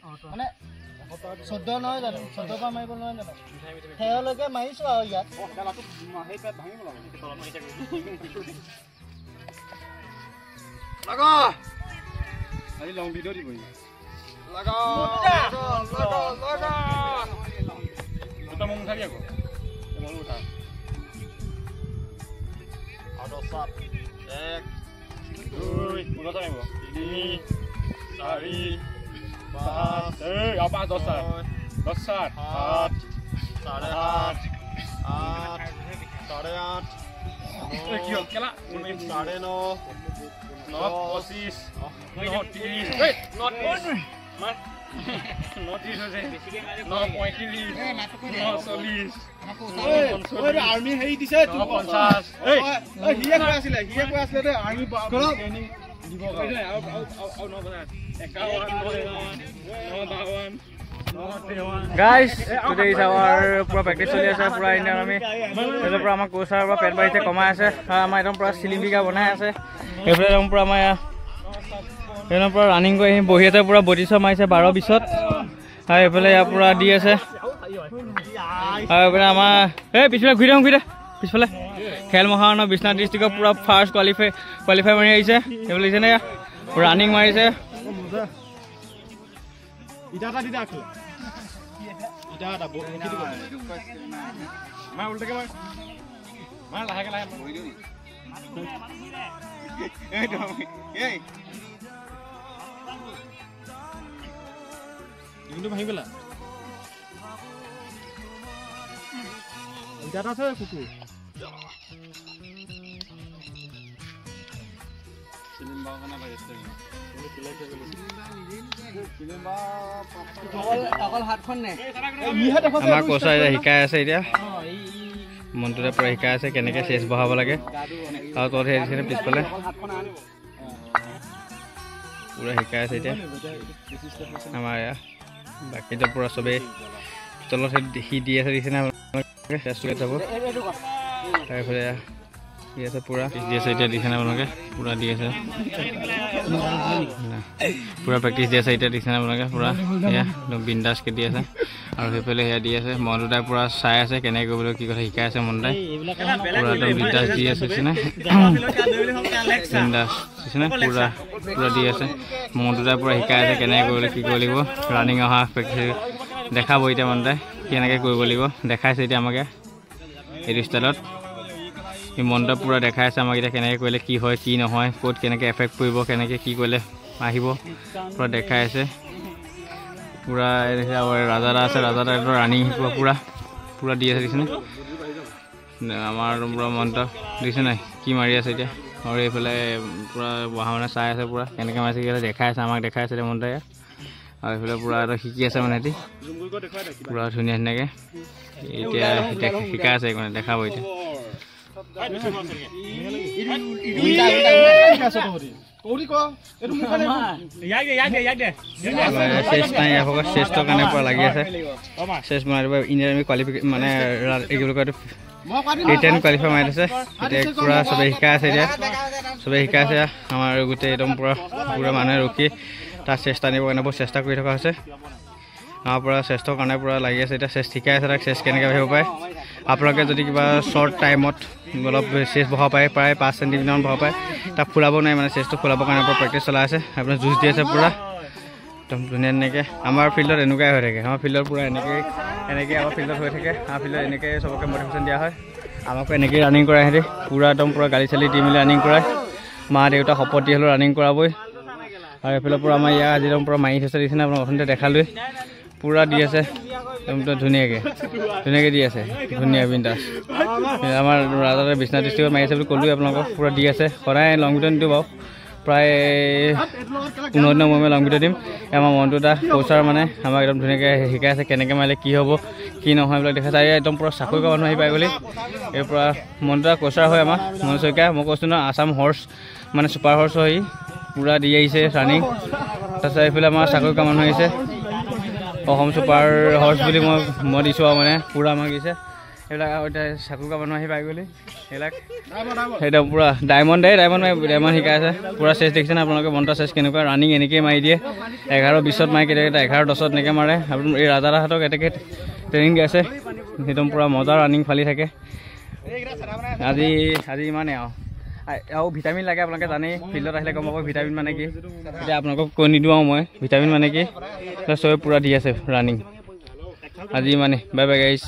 মানে 14 নহয় জানো 14 পৰা মাৰিব নোৱাৰে জানো সেইলৈকে মাৰিছো আৰু ইয়াত লাগা আজি লং ভিডিও দিব লাগা এটা মন থাকি আকৌ মন উঠা আউট অফ সাত 1 2 পুরো টাইম 3 4 5 এই আপা 10 7 10 7 8 8 8 8 কি হল কেলা 9:30 9 25 9 30 এই নট মার নটিস হইছে 9:35 9:40 ওই আর্মি হেই দিছে 50 এই হিয়া কই আছিল দে আর্মি ট্রেনিং দিব আউ 9 বাজা 51 Guys, today is our pura practice choli ase pura Indian army. Elo pura ama coachar pura pet baite komai ase. Ama ekdom pura silimbika banai ase. Efle ekdom pura ama ekdom pura running koi bohi ase pura body shot marise 12 20ot. Ha efle ya pura di ase. Ha efle ama pichole ghuire pichole. Khel Mahana Bishnat district pura first qualify mari aise. Efle ise na running marise. ইটাটা দিদা আখলে ইটাটা বকি দিব মা উল্টাকে মা লাহে বই দিও এই তো এই কিন্তু ভাই গলা ইটাটা আছে কুকু সিলিম বাগানা বাইছে আমাৰ কোচা শিকাই আছে এতিয়া মনটোতে পুৰা শিকাই আছে কেনেকৈ চেচ বহাব লাগে আৰু তত হেৰিছে পিছফালে পুৰা শিকাই আছে এতিয়া আমাৰ এয়া বাকীটো পুৰা চবেই তলত সি দি আছে দিছে না চেষ্টা চাব তাৰফালে দি আছে পুৰা দি আছে এতিয়া দিছে না আপোনালোকে পুৰা দি আছে পুৰা প্ৰেক্টিচ দি আছে এতিয়া দিছে না আপোনালোকে পুৰা এয়া বিন্দাছকে দি আছে আৰু সেইফালে সেয়া দি আছে মনদাই পুৰা চাই আছে কেনেকৈ কৰিবলৈ কি কথা শিকাই আছে মনদাই পুৰা একদম বিন্দাছ দি আছে না বিন্দাছ না পুৰা পুৰা দি আছে মনদাই পুৰা শিকাই আছে কেনেকৈ কৰিবলৈ কি কৰিব লাগিব ৰানিং অহা প্ৰেক্টিচ দেখাব এতিয়া মনদাই কেনেকৈ কৰিব লাগিব দেখাইছে এতিয়া আমাকে এইটো ষ্টাইলত এই মনটা পুৰা দেখাই আছে আমাক এতিয়া কেনেকৈ কৰিলে কি হয় কি নহয় ক'ত কেনেকৈ এফেক্ট পৰিব কেনেকৈ কি কৰিলে আহিব পুৰা দেখাই আছে পুৰা ৰাজাদা আছে ৰাজাদা ৰানিং শিকিব পুৰা দি আছে দিছেনে আমাৰ পুৰা মনটা দিছে নাই কি মাৰি আছে এতিয়া আৰু এইফালে পুৰা বহা মানে চাই আছে পুৰা কেনেকৈ মাৰিছে কি দেখাই আছে আমাক দেখাই আছে মনটাই আৰু এইফালে পুৰা এটা শিকি আছে মানে সিহঁতি পুৰা ধুনীয়া ধুনীয়াকৈ এতিয়া শিকাই আছে মানে দেখাব এতিয়া চেষ্টাৰ কাৰণে পুৰা লাগি আছে চেষ্ট বনাই দিব ইণ্ডিয়ান আৰ্মি কোৱালিফিকেশ্যন মানে কি বুলি কয় ৰিটাৰ্ণ কোৱালিফাই মাৰি আছে এতিয়া পুৰা চবেই শিকাই আছে এতিয়া চবেই শিকাই আছে আমাৰ গোটেই একদম পুৰা মানুহে ৰখি তাৰ চেষ্টা নিবৰ কাৰণে বহুত চেষ্টা কৰি থকা হৈছে আমাৰ পৰা চেষ্টাৰ কাৰণে পুৰা লাগি আছে এতিয়া চেষ্ট শিকাই আছে তাক চেষ্ট কেনেকৈ আহিব পাৰে আপোনালোকে যদি কিবা শ্বৰ্ট টাইমত অলপ চেষ্ট বহাব পাৰে প্ৰায় 5 চেণ্টিমিটাৰমান বহাব পাৰে তাক ফুলাব নাই মানে চেষ্টটো ফুলাবৰ কাৰণে পুৰা প্ৰেক্টিছ চলাই আছে আপোনাৰ জুচ দি আছে পুৰা একদম ধুনীয়া এনেকৈ আমাৰ ফিল্ডত এনেকুৱাই হৈ থাকে আমাৰ ফিল্ডত পুৰা এনেকৈ আমাৰ ফিল্ডত হৈ থাকে আমাৰ ফিল্ডত এনেকৈ চবকে মটিভেশ্যন দিয়া হয় আমাকো এনেকৈ ৰানিং কৰাই সিহঁতি পুৰা একদম পুৰা গাড়ী চালি দি মেলি ৰানিং কৰায় মা দেউতা শপত দি হ'লেও ৰানিং কৰাবই আৰু এইফালে পুৰা আমাৰ ইয়াৰ আজি একদম পুৰা মাৰি থৈছে দিছে না আপোনাৰ অথনিতে দেখালোৱে পুৰা দি আছে একদম ধুনীয়াকৈ দি আছে ধুনীয়া বিন্দাছ আমাৰ ৰাজাদাই বিশ্বনাথ ডিষ্ট্ৰিক্টত মাৰি আছে বুলি ক'লোৱে আপোনালোকক পুৰা দি আছে সদায় লং ভিডিঅ' নিদিওঁ বাৰু প্ৰায় 15 দিনৰ মূৰে লং ভিডিঅ' দিম আমাৰ মনটো এটা কোচাৰ মানে আমাক একদম ধুনীয়াকৈ শিকাই আছে কেনেকৈ মাৰিলে কি হ'ব কি নহয় এইবিলাক দেখাইছে একদম পুৰা চাকৰি কৰা মানুহ আহি পাই গ'লি এই পুৰা মনটো এটা কোচাৰ হয় আমাৰ মন শইকীয়া মই কৈছোঁ ন আছাম হৰ্চ মানে ছুপাৰ হৰ্চ হয় পুৰা দি আহিছে ৰানিং তাৰপিছত এইফালে আমাৰ চাকৰি কৰা মানুহ আহিছে অসম ছুপাৰ হৰ্চ বুলি মই দিছোঁ আৰু মানে পুৰা আমাক দিছে এইবিলাক এতিয়া চাকুকা মানুহ আহি পাই গ'লি সেইবিলাক একদম পূৰা ডায়মণ্ড শিকাই আছে পূৰা চেষ্ট দেখিছে না আপোনালোকে বন্তা চেষ্ট কেনেকুৱা ৰানিং এনেকৈয়ে মাৰি দিয়ে 11-20ত মাৰি কেতিয়াবা 11-10ত এনেকৈ মাৰে আপুনি এই ৰাজাদাহঁতক এনেকৈ ট্ৰেইনিং দি আছে একদম পূৰা মজা ৰানিং ফালি থাকে আজি ইমানেই আৰু ভিটামিন লাগে আপোনালোকে জানেই ফিল্ডত আহিলে গম পাব ভিটামিন মানে কি এতিয়া আপোনালোকক কৈ নিদিওঁ আৰু মই ভিটামিন মানে কি চবে পূৰা দি আছে ৰানিং আজি ইমানেই বাই বাই গাইজ